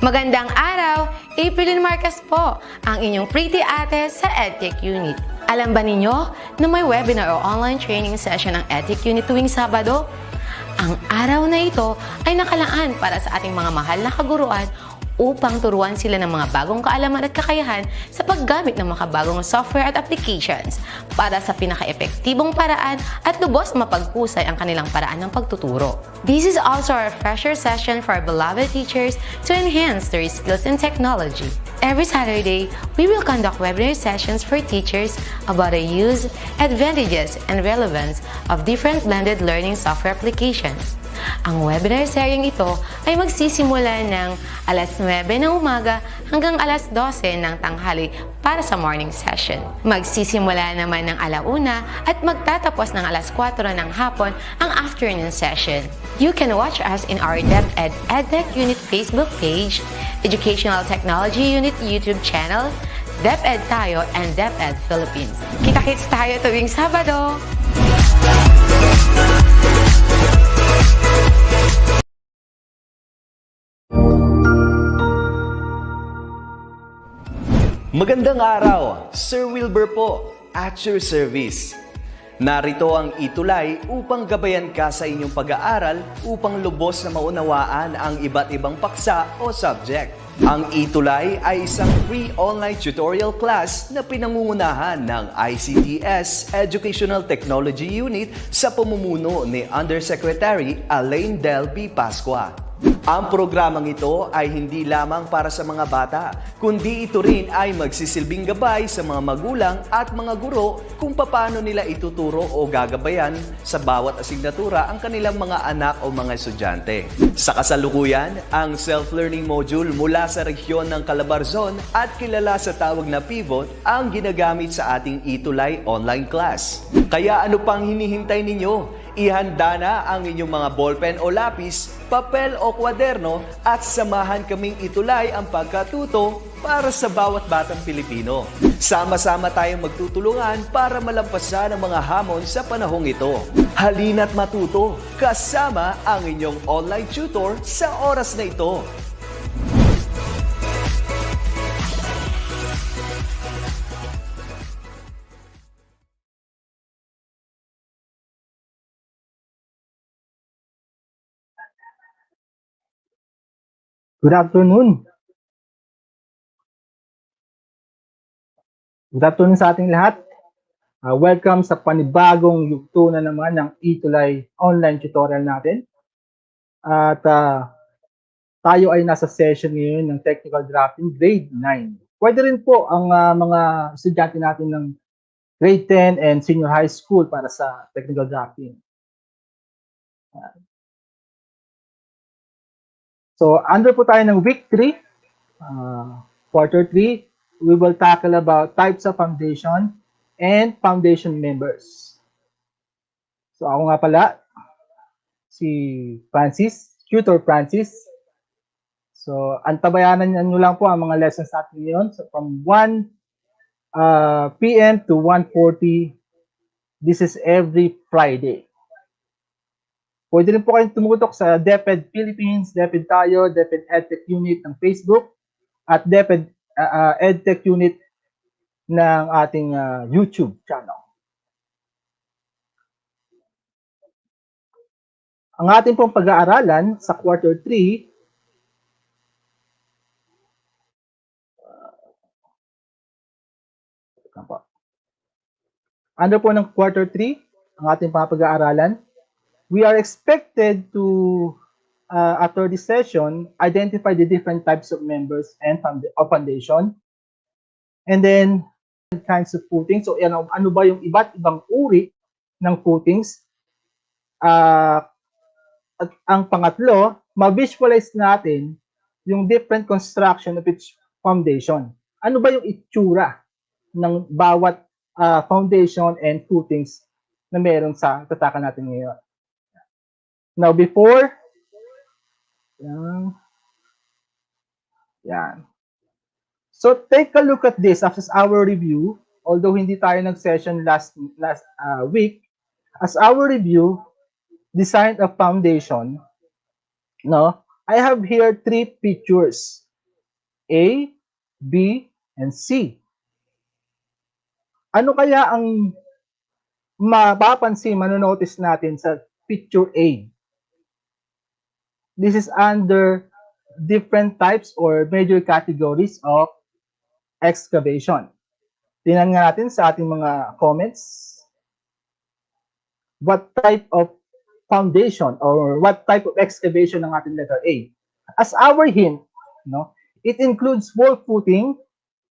Magandang araw! April Marcas po, ang inyong pretty ate sa Edtech Unit. Alam ba ninyo na may webinar o online training session ng Edtech Unit tuwing Sabado? Ang araw na ito ay nakalaan para sa ating mga mahal na kaguruan upang turuan sila ng mga bagong kaalaman at kakayahan sa paggamit ng makabagong software at applications para sa pinaka-epektibong paraan at lubos mapaghusay ang kanilang paraan ng pagtuturo. This is also a refresher session for our beloved teachers to enhance their skills in technology. Every Saturday, we will conduct webinar sessions for teachers about the use, advantages, and relevance of different blended learning software applications. Ang webinar seryeng ito ay magsisimula ng alas 9 ng umaga hanggang alas 12 ng tanghali para sa morning session. Magsisimula naman ng alauna at magtatapos ng alas 4 ng hapon ang afternoon session. You can watch us in our DepEd Educational Unit Facebook page, Educational Technology Unit YouTube channel, DepEd tayo and DepEd Philippines. Kita-kits tayo tuwing Sabado! Magandang araw! Sir Wilbur po, at your service. Narito ang ETUlay upang gabayan ka sa inyong pag-aaral upang lubos na maunawaan ang iba't ibang paksa o subject. Ang ETUlay ay isang free online tutorial class na pinangungunahan ng ICT's Educational Technology Unit sa pamumuno ni Undersecretary Elaine Del B. Pascua. Ang programang ito ay hindi lamang para sa mga bata, kundi ito rin ay magsisilbing gabay sa mga magulang at mga guro kung paano nila ituturo o gagabayan sa bawat asignatura ang kanilang mga anak o mga estudyante. Sa kasalukuyan, ang self-learning module mula sa rehiyon ng Calabarzon at kilala sa tawag na Pivot ang ginagamit sa ating ETUlay online class. Kaya ano pang hinihintay ninyo? Ihanda na ang inyong mga ballpen o lapis, papel o kwaderno at samahan kaming itulay ang pagkatuto para sa bawat batang Pilipino. Sama-sama tayong magtutulungan para malampasan ang mga hamon sa panahong ito. Halina't matuto kasama ang inyong online tutor sa oras na ito. Good afternoon. Good afternoon sa ating lahat. Welcome sa panibagong yugto na naman ng ETUlay online tutorial natin. At tayo ay nasa session ngayon ng Technical Drafting Grade 9. Pwede rin po ang mga estudyante natin ng Grade 10 and Senior High School para sa Technical Drafting. So, under po tayo ng Week 3, Quarter 3, we will tackle about types of foundation and foundation members. So, ako nga pala, si Francis, Tutor Francis. So, antabayanan nyo lang po ang mga lessons natin ngayon. So, from 1 p.m. to 1:40, this is every Friday. Pwede rin po kayong tumutok sa DepEd Philippines, DepEd tayo, DepEd Edtech Unit ng Facebook, at DepEd Edtech Unit ng ating YouTube channel. Ang ating pong pag-aaralan sa Quarter 3, under po ng Quarter 3, ang ating pag-aaralan, we are expected to, after this session, identify the different types of members and of foundation. And then, kinds of footings. So, ano ba yung iba't ibang uri ng footings? At ang pangatlo, ma-visualize natin yung different construction of each foundation. Ano ba yung itsura ng bawat foundation and footings na meron sa tatakan natin ngayon? Now, before, yan. So, take a look at this as our review. Although hindi tayo nag-session last week, as our review, design of foundation, no? I have here 3 pictures. A, B, and C. Ano kaya ang mapapansin, manonotice natin sa picture A? This is under different types or major categories of excavation. Tingnan nga natin sa ating mga comments. What type of foundation or what type of excavation ang ating letter A? As our hint, no, it includes wall footing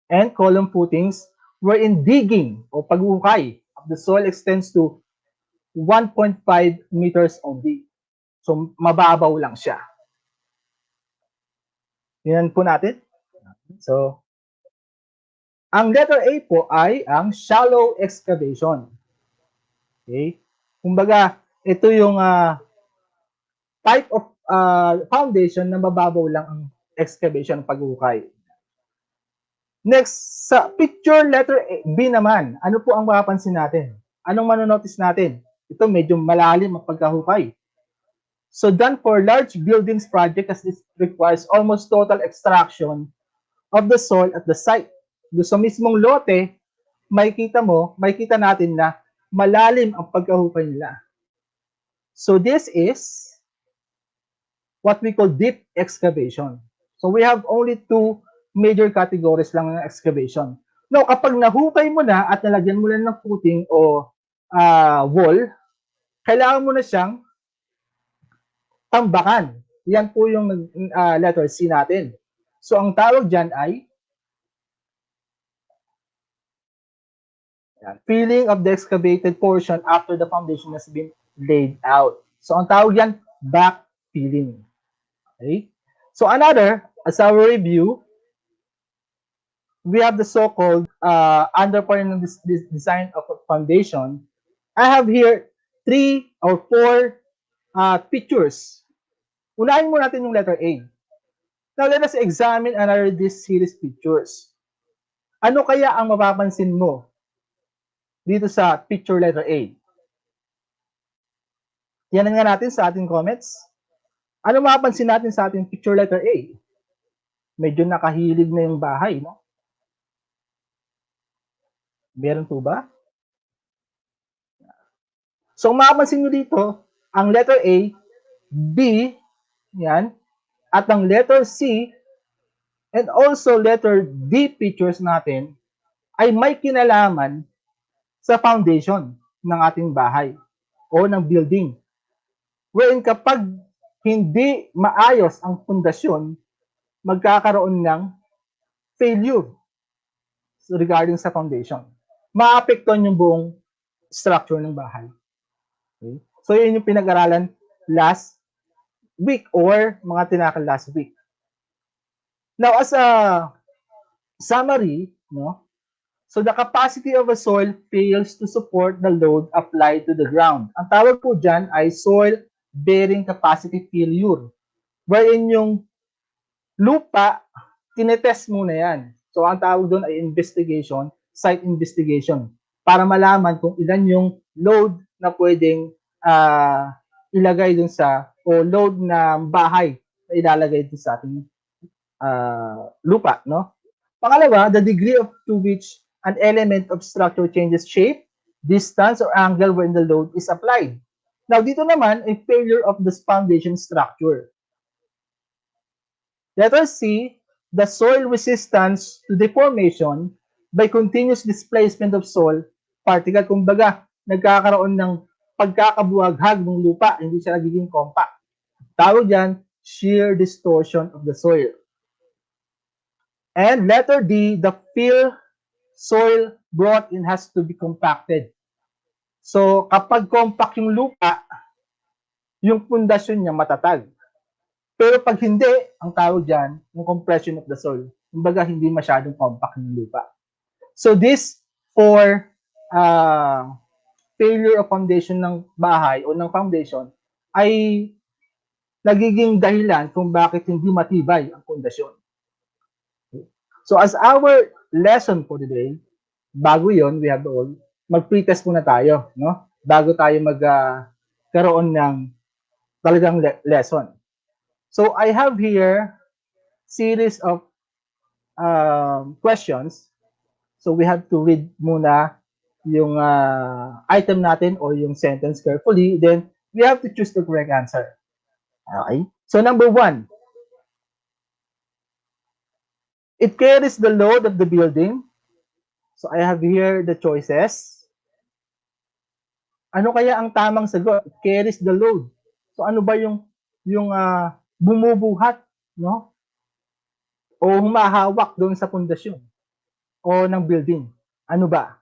and column footings wherein digging o pag-ukay of the soil extends to 1.5 meters only. So, mababaw lang siya. Tingnan po natin. So, ang letter A po ay ang shallow excavation. Okay? Kumbaga, ito yung type of foundation na mababaw lang ang excavation, pag-ukay. Next, sa picture letter B naman, ano po ang mapapansin natin? Anong manonotice natin? Ito medyo malalim ang pagkahukay. So done for large buildings project as this requires almost total extraction of the soil at the site. Doon sa mismong lote, makikita natin na malalim ang pagkahukay nila. So this is what we call deep excavation. So we have only two major categories lang ng excavation. Now, kapag nahukay mo na at nalagyan mo na ng footing o wall, kailangan mo na siyang tambakan. Yan po yung letter C natin. So ang tawag dyan ay filling of the excavated portion after the foundation has been laid out. So ang tawag yan, backfilling. Okay? So another, as our review, we have the so-called underpinning of this design of a foundation. I have here 3 or 4 pictures. Unahin mo natin yung letter A. Now, let us examine another this series pictures. Ano kaya ang mapapansin mo dito sa picture letter A? Yan nga natin sa ating comments. Ano mapapansin natin sa ating picture letter A? Medyo nakahilig na yung bahay, no? Meron po ba? So, mapapansin nyo dito, ang letter A, B, yan, at ang letter C, and also letter D pictures natin, ay may kinalaman sa foundation ng ating bahay o ng building. Wherein kapag hindi maayos ang pundasyon, magkakaroon ng failure regarding sa foundation. Maapektuhan yung buong structure ng bahay. Okay? So, yun yung pinag-aralan last week or mga tinakal last week. Now, as a summary, no, so the capacity of a soil fails to support the load applied to the ground. Ang tawag po dyan ay soil bearing capacity failure, wherein yung lupa, tinetest muna yan. So, ang tawag doon ay investigation, site investigation, para malaman kung ilan yung load na pwedeng ilagay dun sa, o load na bahay na ilalagay dun sa ating lupa, no? Pangalawa, the degree to which an element of structure changes shape, distance, or angle when the load is applied. Now, dito naman, a failure of the foundation structure. Letter C, the soil resistance to deformation by continuous displacement of soil particle. Kumbaga, nagkakaroon ng pagkakabuhaghag ng lupa, hindi siya nagiging compact. Tawag yan, shear distortion of the soil. And letter D, the fill soil brought in has to be compacted. So, kapag compact yung lupa, yung pundasyon niya matatag. Pero pag hindi, ang tawag dyan, yung compression of the soil. Kumbaga, hindi masyadong compact yung lupa. So, this for failure of foundation ng bahay o ng foundation ay nagiging dahilan kung bakit hindi matibay ang pundasyon. So, as our lesson for today, bago yon, we have to mag-pretest muna tayo, no? Bago tayo magkaroon ng talagang lesson. So, I have here series of questions. So we have to read muna yung item natin or yung sentence carefully. Then we have to choose the correct answer. Okay? So number 1, it carries the load of the building. So I have here the choices. Ano kaya ang tamang sagot? It carries the load. So ano ba yung bumubuhat, no? O humahawak doon sa pundasyon o ng building? Ano ba?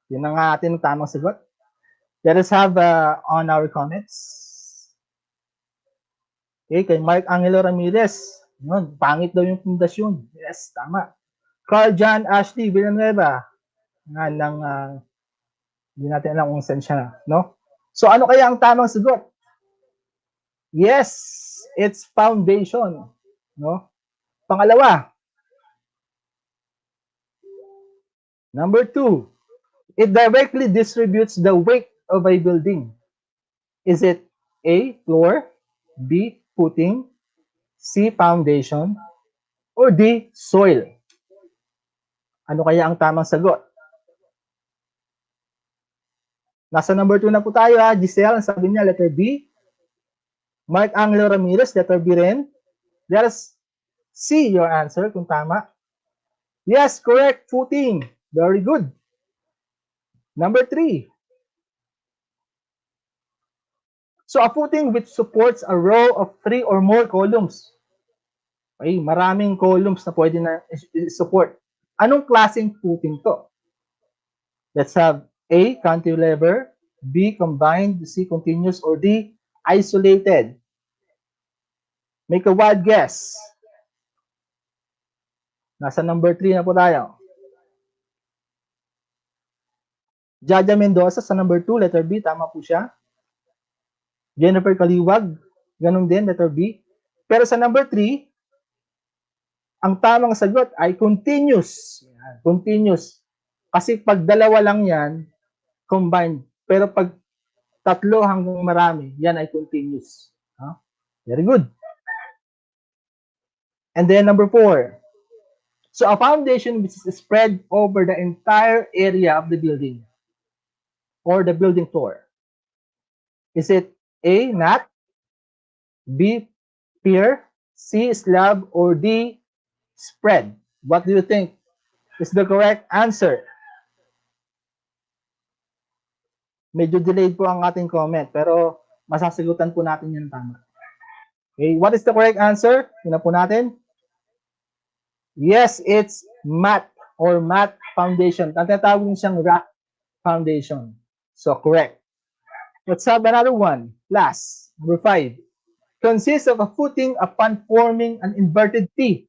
Yun ang ating tamang sagot. Let us have on our comments. Okay, kay Mark Angelo Ramirez. Yun, pangit daw yung pundasyon. Yes, tama. Carl John Ashley Villanueva. Nga ng hindi natin alam kung saan siya, no? So ano kaya ang tamang sagot? Yes, it's foundation, no? Pangalawa, number 2, it directly distributes the weight of a building. Is it A, floor, B, footing, C, foundation, or D, soil? Ano kaya ang tamang sagot? Nasa number 2 na po tayo ha. Giselle, sabi niya letter B. Mark Angelo Ramirez, letter B rin. Let us see your answer kung tama. Yes, correct, footing. Very good. Number 3. So a footing which supports a row of 3 or more columns. Okay, maraming columns na pwede na support. Anong klaseng footing to? Let's have A, cantilever, B, combined, C, continuous, or D, isolated. Make a wild guess. Nasa number 3 na po tayo. Jaja Mendoza sa number 2, letter B, tama po siya. Jennifer Kaliwag, ganun din, letter B. Pero sa number 3, ang tamang sagot ay continuous. Yan, continuous. Kasi pag dalawa lang yan, combined. Pero pag tatlo hanggang marami, yan ay continuous. Very good. And then number 4. So a foundation which is spread over the entire area of the building or the building floor. Is it A, mat, B, pier, C, slab, or D, spread? What do you think is the correct answer? Medyo delayed po ang ating comment, pero masasagutan po natin yan tama. Okay, what is the correct answer? Tingnan po natin. Yes, it's mat or mat foundation. Tatawag siyang rock foundation. So, correct. Let's have another one. Last, number 5. Consists of a footing upon forming an inverted T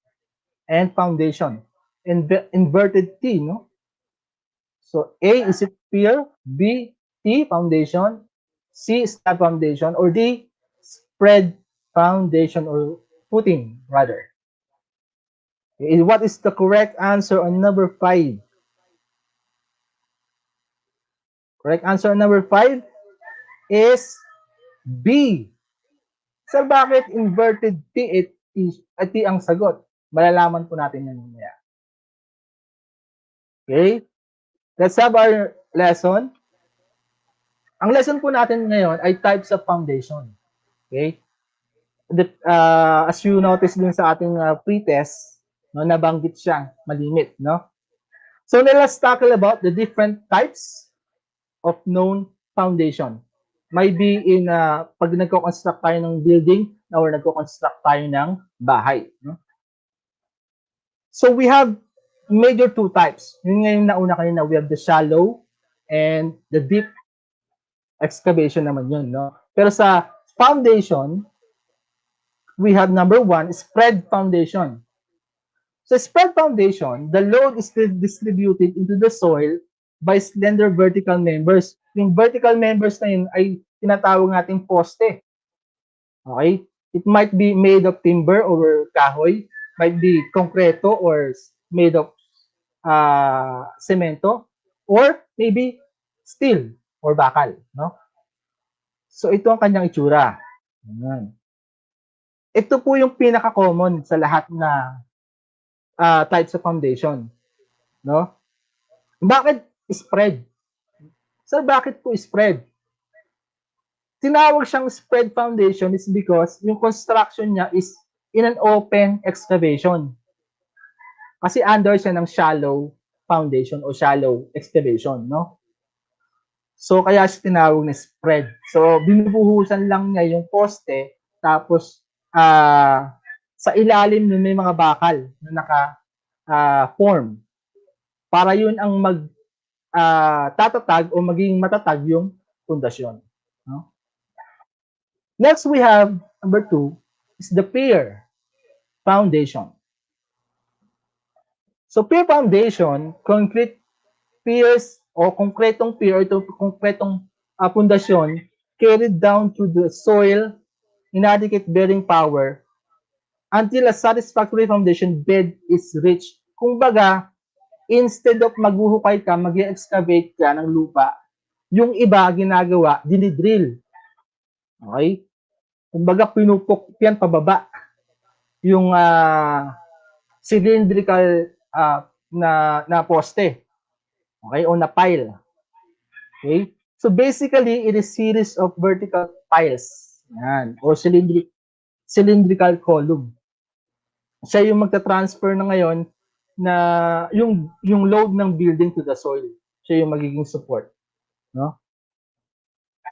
and foundation. Inverted T, no? So, A, is it pier? B, T, foundation. C, slab foundation. Or D, spread foundation or footing, rather. Okay, what is the correct answer on number 5? Correct answer on number 5 is B. So, bakit inverted T at T ang sagot? Malalaman po natin yan mamaya. Okay? Let's have our lesson. Ang lesson po natin ngayon ay types of foundation. Okay? As you notice din sa ating pre-test, no, nabanggit siya, malimit, no? So, let's tackle about the different types of known foundation. Maybe in pag nagko-construct tayo ng building or nagko-construct tayo ng bahay. No? So we have major 2 types. Yun nga yung nauna kanina, we have the shallow and the deep excavation naman yun. No? Pero sa foundation, we have number 1, spread foundation. Sa spread foundation, the load is distributed into the soil by slender vertical members. Yung vertical members na yun ay tinatawag nating poste. Okay? It might be made of timber or kahoy, might be konkreto or made of semento, or maybe steel or bakal. No? So, ito ang kanyang itsura. Ayan. Ito po yung pinaka-common sa lahat na types of foundation, no? Bakit spread? So bakit po spread? Tinawag siyang spread foundation is because yung construction niya is in an open excavation. Kasi under siya ng shallow foundation o shallow excavation, no? So kaya siya tinawag na spread. So binubuhusan lang niya yung poste, tapos sa ilalim nun may mga bakal na naka-form. Para yun ang tatatag o maging matatag yung pundasyon, no? Next, we have number 2 is the Pear Foundation. So, Pear Foundation, concrete piers o konkretong pier, ito konkretong pundasyon carried down to the soil, inadequate bearing power until a satisfactory foundation bed is reached. Kumbaga, instead of maghuhukay ka, mag-excavate ka ng lupa, yung iba ginagawa, dinidrill. Okay? Kumbaga, pinupok yan pababa yung cylindrical na poste. Okay? O na pile. Okay? So basically, it is series of vertical piles. Yan. O cylindrical column. Siya yung magta-transfer na ngayon na yung load ng building to the soil. Siya yung magiging support. No?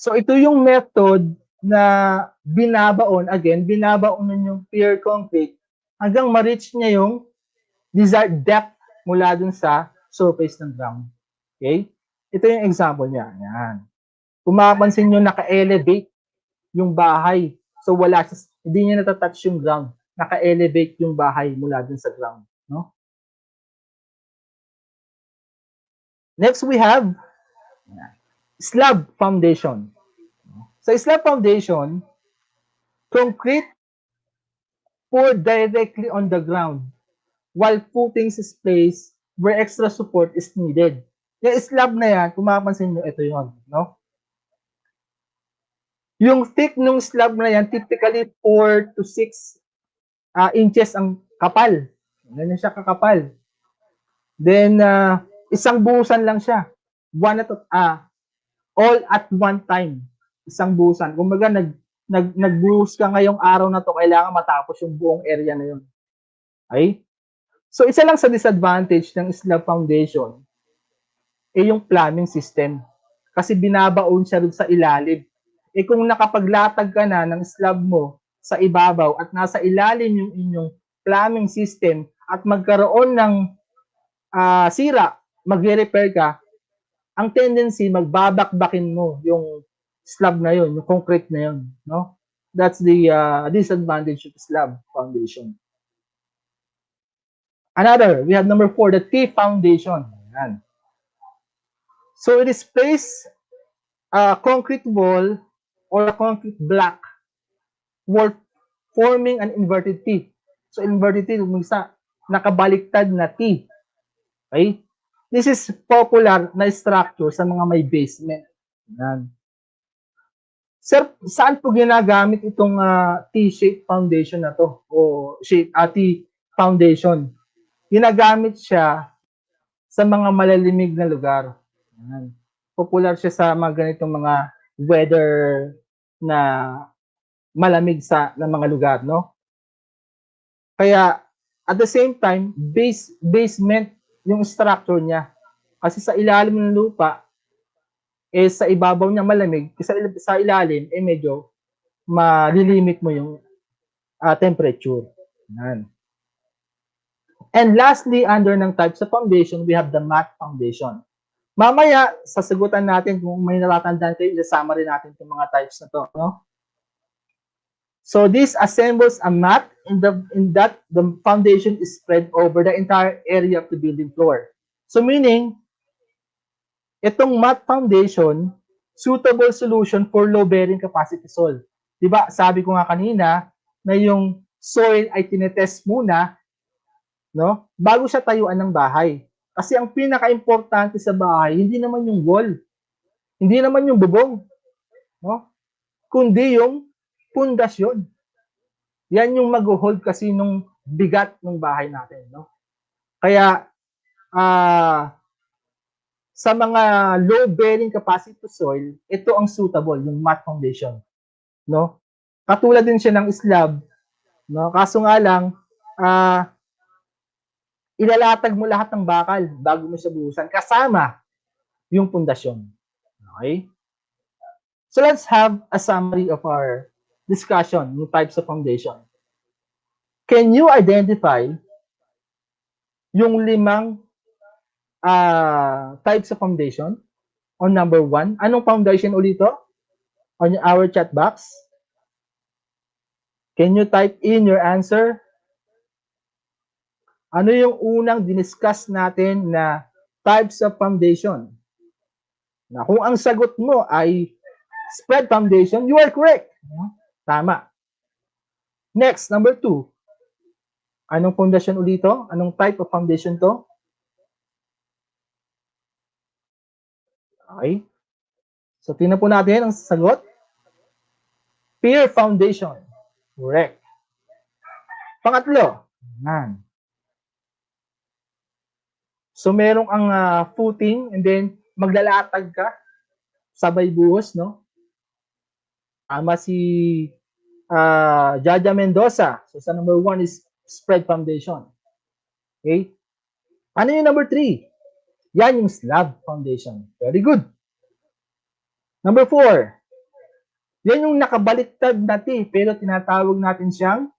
So ito yung method na binabaonan yung pure concrete hanggang ma-reach niya yung desired depth mula dun sa surface ng ground. Okay? Ito yung example niya. Yan. Kung mapapansin nyo, naka-elevate yung bahay. So hindi niya natatouch yung ground. Naka-elevate yung bahay mula dun sa ground. No? Next, we have slab foundation. Sa slab foundation, concrete poured directly on the ground while footings is placed where extra support is needed. Yung slab na yan, kung mapapansin nyo, ito yun. No? Yung thick ng slab na yan, typically 4 to 6 inches ang kapal. Ganyan siya kakapal. Then, isang buhusan lang siya. All at one time. Isang buhusan. Kumbaga, nagbuhos ka ngayong araw na to, kailangan matapos yung buong area na yun. Okay? So, isa lang sa disadvantage ng slab foundation yung plumbing system. Kasi binabaon siya sa ilalim. Kung nakapaglatag ka na ng slab mo sa ibabaw at nasa ilalim yung inyong plumbing system at magkaroon ng sira, magre-repair ka, ang tendency, magbabakbakin mo yung slab na yun, yung concrete na yun. No? That's the disadvantage of slab foundation. Another, we have number 4, the T foundation. Ayan. So it is placed a concrete wall or a concrete block wall forming an inverted T. So inverted T, nakabaliktad na T. Okay? This is popular na structure sa mga may basement. Yan. Sir, saan po ginagamit itong T-shaped foundation na to? O T foundation. Ginagamit siya sa mga malalimig na lugar. Yan. Popular siya sa mga ganitong mga weather na malamig na mga lugar, no? Kaya, at the same time, basement yung structure niya. Kasi sa ilalim ng lupa, sa ibabaw niya malamig, sa ilalim, medyo malilimit mo yung temperature. Yan. And lastly, under ng types of foundation, we have the mat foundation. Mamaya, sasagutan natin kung may natatandaan kayo, summary natin itong mga types na to. No? So this assembles a mat in that the foundation is spread over the entire area of the building floor. So meaning, itong mat foundation, suitable solution for low-bearing capacity soil. Diba, sabi ko nga kanina na yung soil ay tinetest muna, no, bago siya tayuan ng bahay. Kasi ang pinaka-importante sa bahay, hindi naman yung wall, hindi naman yung bubong, no, kundi yung pundasyon. Yan yung mag-hold kasi nung bigat ng bahay natin, no? Kaya, sa mga low-bearing capacity to soil, ito ang suitable, yung mat foundation. No? Katulad din siya ng slab, no? Kaso nga lang, ilalatag mo lahat ng bakal bago mo siya buhusan, kasama yung pundasyon. Okay? So let's have a summary of our discussion, yung types of foundation. Can you identify yung 5 types of foundation? On number 1, anong foundation ulit ito? On our chat box. Can you type in your answer? Ano yung unang diniscuss natin na types of foundation? Na kung ang sagot mo ay spread foundation, you are correct. Tama. Next, number 2. Anong foundation ulit ito? Anong type of foundation to? Okay. So, tingnan po natin ang sagot. Pear Foundation. Correct. Pangatlo. Yan. So, merong ang footing and then maglalatag ka. Sabay buhos, no? Tama si Jaja Mendoza. So, sa number 1 is spread foundation. Okay? Ano yung number 3? Yan yung slab foundation. Very good. Number 4. Yan yung nakabaliktad na T, pero tinatawag natin siyang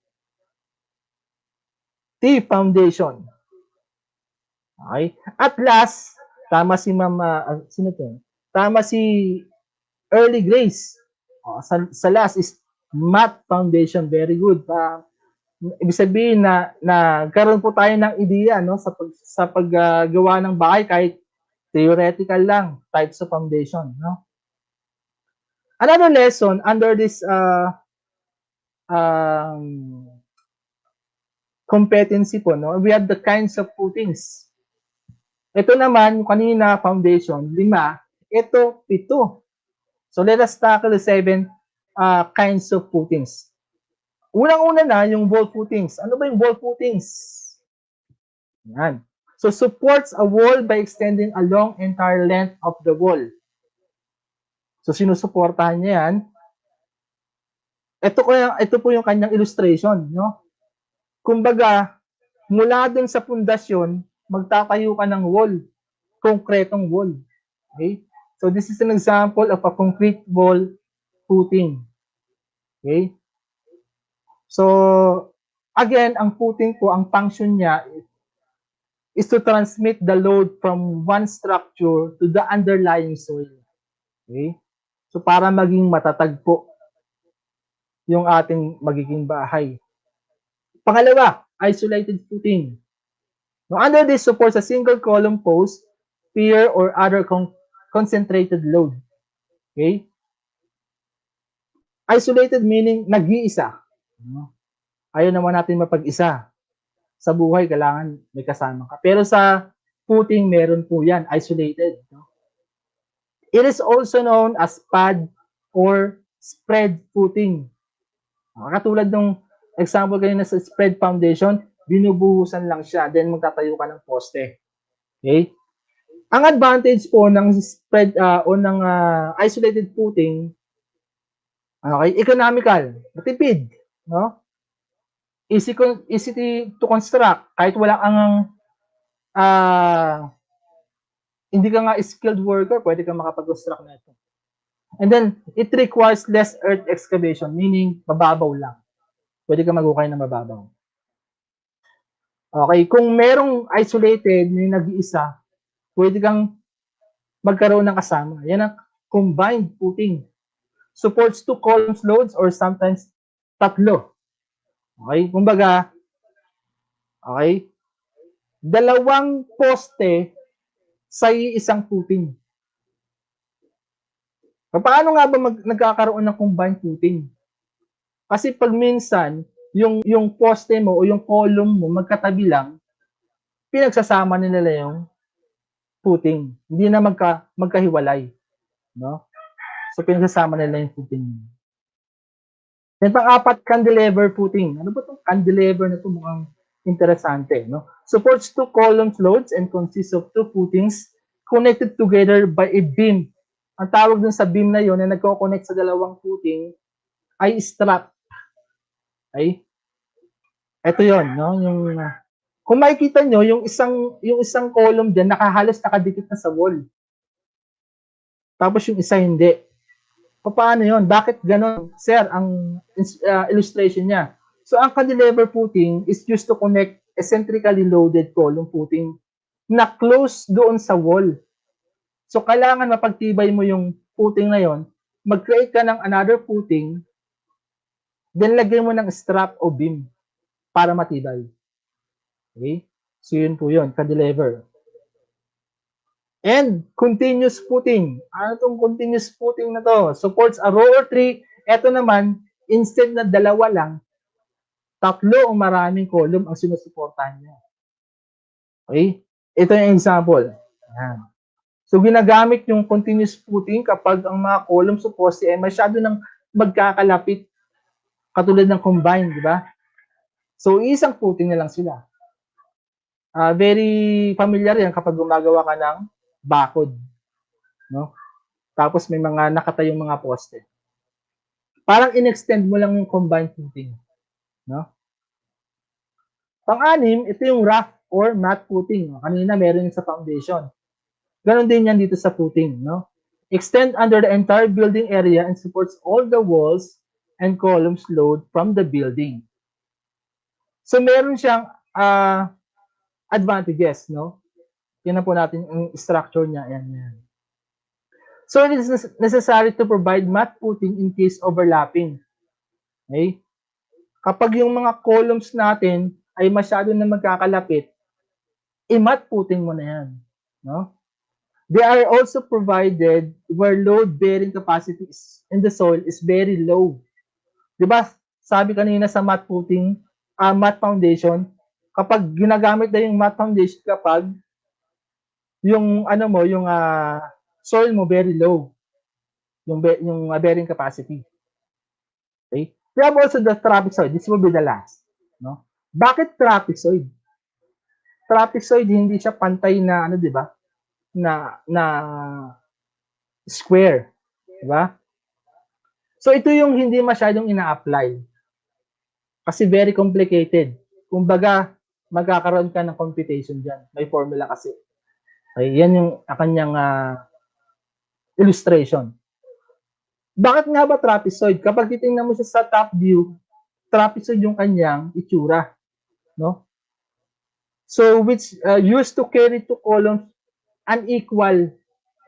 T foundation. Okay? At last, tama si Mama, sino to? Tama si Early Grace. Sa last is mat foundation. Very good. Ibig sabihin na karoon po tayo ng ideya, no, sa paggawa ng bahay, kahit theoretical lang, types of foundation, no? Another lesson under this competency po, no, we have the kinds of footings. Ito naman, yung kanina foundation, 5, ito 7. So let us tackle the 7 kinds of footings. Unang-una na, yung wall footings. Ano ba yung wall footings? Yan. So, supports a wall by extending along entire length of the wall. So, sinusuportahan niya yan. Ito po yung kanyang illustration, no? Kumbaga, mula dun sa pundasyon, magtatayo ka ng wall. Konkretong wall. Okay? So, this is an example of a concrete wall footing. Okay? So, again, ang footing po, ang function niya is to transmit the load from one structure to the underlying soil. Okay? So, para maging matatag po yung ating magiging bahay. Pangalawa, isolated footing. Now, under this supports a single column post, pier, or other concentrated load. Okay? Isolated meaning nag-iisa. Ayaw naman natin mapag-isa. Sa buhay, kailangan may kasama ka. Pero sa footing, meron po yan, isolated. It is also known as pad or spread footing. Katulad ng example kanina sa spread foundation, binubuhusan lang siya, then magtatayo ka ng poste. Okay? Ang advantage po ng spread o ng isolated footing, okay, economical, matipid, no? Easy to construct kahit wala kang hindi ka nga skilled worker, pwede kang makapag-construct na ito. And then it requires less earth excavation, meaning mababaw lang. Pwede kang magukay na mababaw. Okay, kung merong isolated na nag-iisa, pwede kang magkaroon ng kasama. Yan ang combined footing. Supports 2 columns loads or sometimes 3. Okay, kumbaga, okay, 2 poste sa isang footing. Paano nga ba nagkakaroon ng combined footing? Kasi pag minsan, yung poste mo o yung column mo magkatabi lang, pinagsasama nila yung footing. Hindi na magkahiwalay. No? So, pinagsasama nila yung footing. Then, pang-4, cantilever footing. Ano ba itong cantilever na ito? Mukhang interesante, no? Supports two columns loads and consists of two footings connected together by a beam. Ang tawag dun sa beam na yon na nagko-connect sa dalawang footing ay strap. Ay, ito yon, no? Yung kung makikita nyo, yung isang column din nakahalos nakadikit na sa wall. Tapos yung isa hindi. Paano yon? Bakit ganon? Sir, ang illustration niya. So, ang cantilever footing is used to connect eccentrically loaded column footing na close doon sa wall. So, kailangan mapagtibay mo yung footing na yon, mag-create ka ng another footing, then lagay mo ng strap o beam para matibay. Okay? So, yun po yun, cantilever. And continuous footing. Ano itong continuous footing na to? Supports a row or tree. Ito naman, instead na dalawa lang, tatlo o maraming column ang sinusuportahan niya. Okay? Ito yung example. Ayan. So, ginagamit yung continuous footing kapag ang mga column sa poste ay masyado nang magkakalapit katulad ng combine, di ba? So, isang footing na lang sila. Very familiar yan kapag gumagawa ka ng bakod. No? Tapos may mga nakatayong mga poste. Parang in-extend mo lang yung combined footing. No? Pang-anim, ito yung rough or mat footing. Kanina meron yung sa foundation. Ganon din yan dito sa footing. No? Extend under the entire building area and supports all the walls and columns load from the building. So meron siyang advantages, no? Yan na po natin yung structure niya. Yan. So it is necessary to provide mat footing in case overlapping. Okay? Kapag yung mga columns natin ay masyado na magkakalapit, i-mat footing mo na yan. No? They are also provided where load-bearing capacity in the soil is very low. Diba? Sabi kanina sa mat footing, mat foundation, kapag ginagamit na yung mat foundation kapag yung soil mo very low, yung bearing capacity. Okay? We have also the trapezoid. This will be the last. No? Bakit trapezoid? Trapezoid hindi siya pantay na di ba? Na square, di ba? So ito yung hindi masyadong ina-apply. Kasi very complicated. Kumbaga, magkakaroon ka ng computation diyan. May formula kasi. Okay, yan yung kanyang illustration. Bakit nga ba trapezoid? Kapag titingnan mo siya sa top view, trapezoid yung kanyang itsura, no? So which used to carry two columns unequal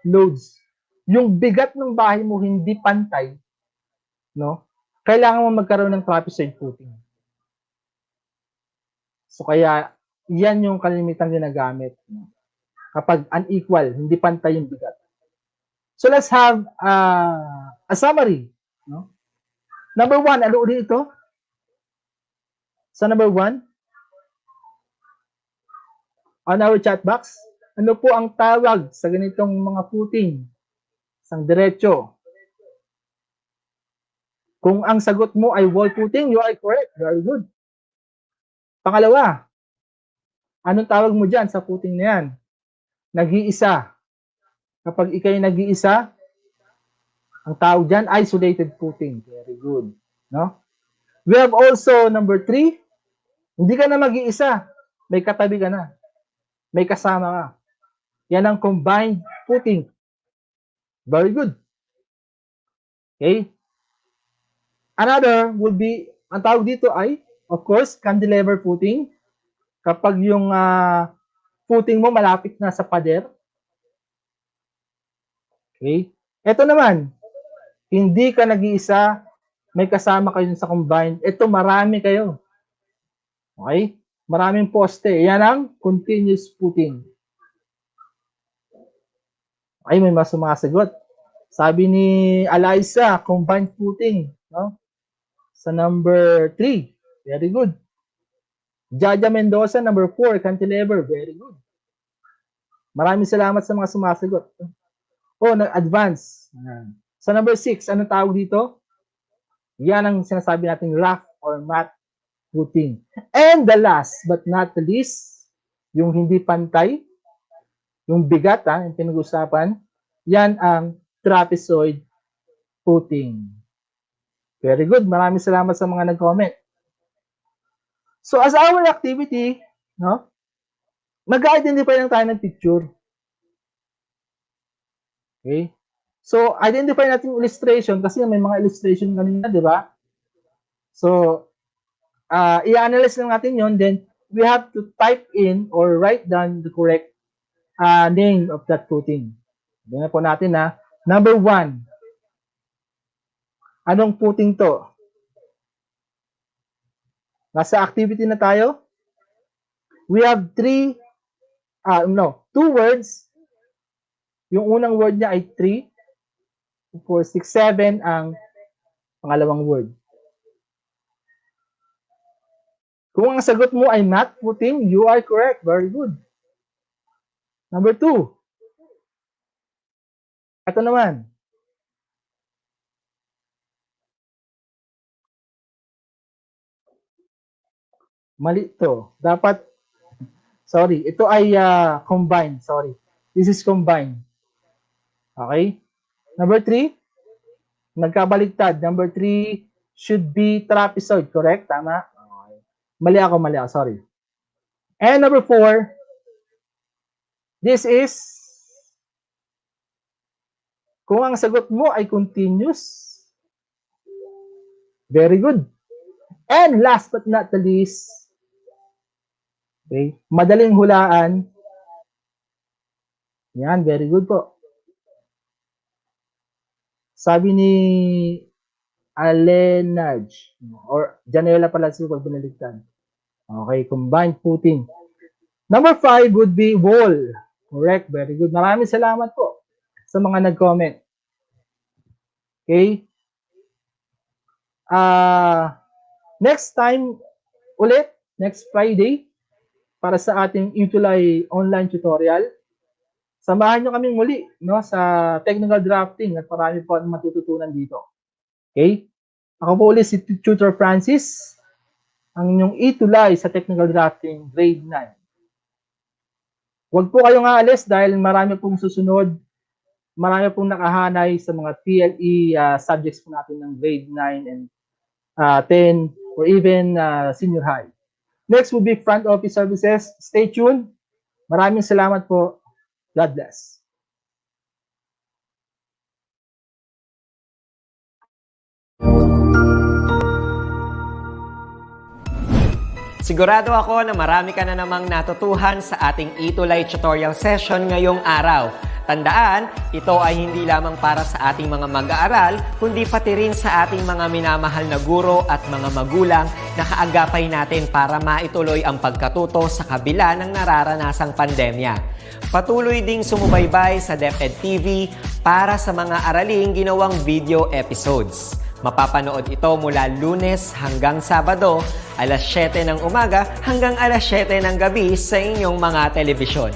loads. Yung bigat ng bahay mo hindi pantay, no? Kailangan mo magkaroon ng trapezoid footing. So kaya yan yung kalimitang ginagamit, no? Kapag unequal, hindi pantay yung bigat. So let's have a summary. No? Number 1, ano ulit ito? Sa number 1, on our chat box, ano po ang tawag sa ganitong mga footing? Isang diretso. Kung ang sagot mo ay wall footing, you are correct. Very good. Pangalawa, anong tawag mo dyan sa footing na yan? Nag-iisa. Kapag ikay nag-iisa, ang tawag dyan, isolated footing. Very good. No? We have also number 3, hindi ka na mag-iisa. May katabi ka na. May kasama ka. Yan ang combined footing. Very good. Okay? Another would be, ang tawag dito ay, of course, cantilever footing. Kapag yung footing mo malapit na sa pader. Okay? Ito naman, hindi ka nag-iisa, may kasama kayo sa combined. Ito, marami kayo. Okay? Maraming poste. Yan ang continuous footing. Ay, may mas sumasagot. Sabi ni Eliza, combined footing. No? Sa number 3. Very good. Jaja Mendoza, number 4, cantilever. Very good. Maraming salamat sa mga sumasagot. Oh, nag-advance. Sa number 6, anong tawag dito? Yan ang sinasabi nating rough or mat footing. And the last but not the least, yung hindi pantay, yung bigat, yung pinag-usapan, yan ang trapezoid footing. Very good. Maraming salamat sa mga nag-comment. So as our activity, no, mag-identify lang tayo ng picture. Okay? So, identify natin yung illustration kasi may mga illustration kanina, di ba? So, i-analyze lang natin yon. Then, we have to type in or write down the correct name of that footing. Tingnan po natin na. Number 1. Anong footing to? Nasa activity na tayo. We have 2 words. Yung unang word niya ay 3. 4, 6, 7 ang pangalawang word. Kung ang sagot mo ay not footing, you are correct. Very good. Number 2. Ito naman. Mali ito. Dapat, sorry, ito ay combined. Sorry. This is combined. Okay? Number 3, nagkabaligtad. Number 3 should be trapezoid. Correct? Tama? Okay. Mali ako. Sorry. And number 4, this is, kung ang sagot mo ay continuous, very good. And last but not the least, okay, madaling hulaan. Yan, very good po. Sabi ni Alenaj, or Janela pala siya pag binaligtad. Okay, combined footing. Number 5 would be wall. Correct, very good. Maraming salamat po sa mga nag-comment. Okay. Next time ulit, next Friday, para sa ating ETUlay online tutorial. Samahan nyo kaming muli, no, sa technical drafting at marami po ang matututunan dito. Okay? Ako po ulit si Tutor Francis, ang inyong ETUlay sa technical drafting grade 9. Huwag po kayong aalis dahil marami pong susunod, marami pong nakahanay sa mga TLE subjects po natin ng grade 9 and 10 or even senior high. Next will be front office services. Stay tuned. Maraming salamat po. God bless. Sigurado ako na marami ka na namang natutuhan sa ating ETUlay tutorial session ngayong araw. Tandaan, ito ay hindi lamang para sa ating mga mag-aaral, kundi pati rin sa ating mga minamahal na guro at mga magulang na kaagapay natin para maituloy ang pagkatuto sa kabila ng nararanasang pandemya. Patuloy ding sumubaybay sa DepEd TV para sa mga araling ginawang video episodes. Mapapanood ito mula Lunes hanggang Sabado, alas 7 ng umaga hanggang alas 7 ng gabi sa inyong mga telebisyon.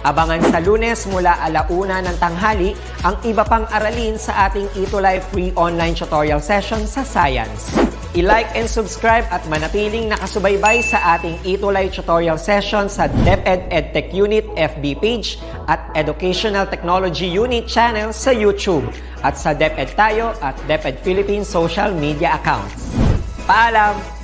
Abangan sa Lunes mula 1:00 ng tanghali ang iba pang aralin sa ating ETUlay free online tutorial session sa Science. I-like and subscribe at manatiling nakasubaybay sa ating ETUlay tutorial session sa DepEd Edtech Unit FB page at Educational Technology Unit channel sa YouTube at sa DepEd Tayo at DepEd Philippines social media accounts. Paalam!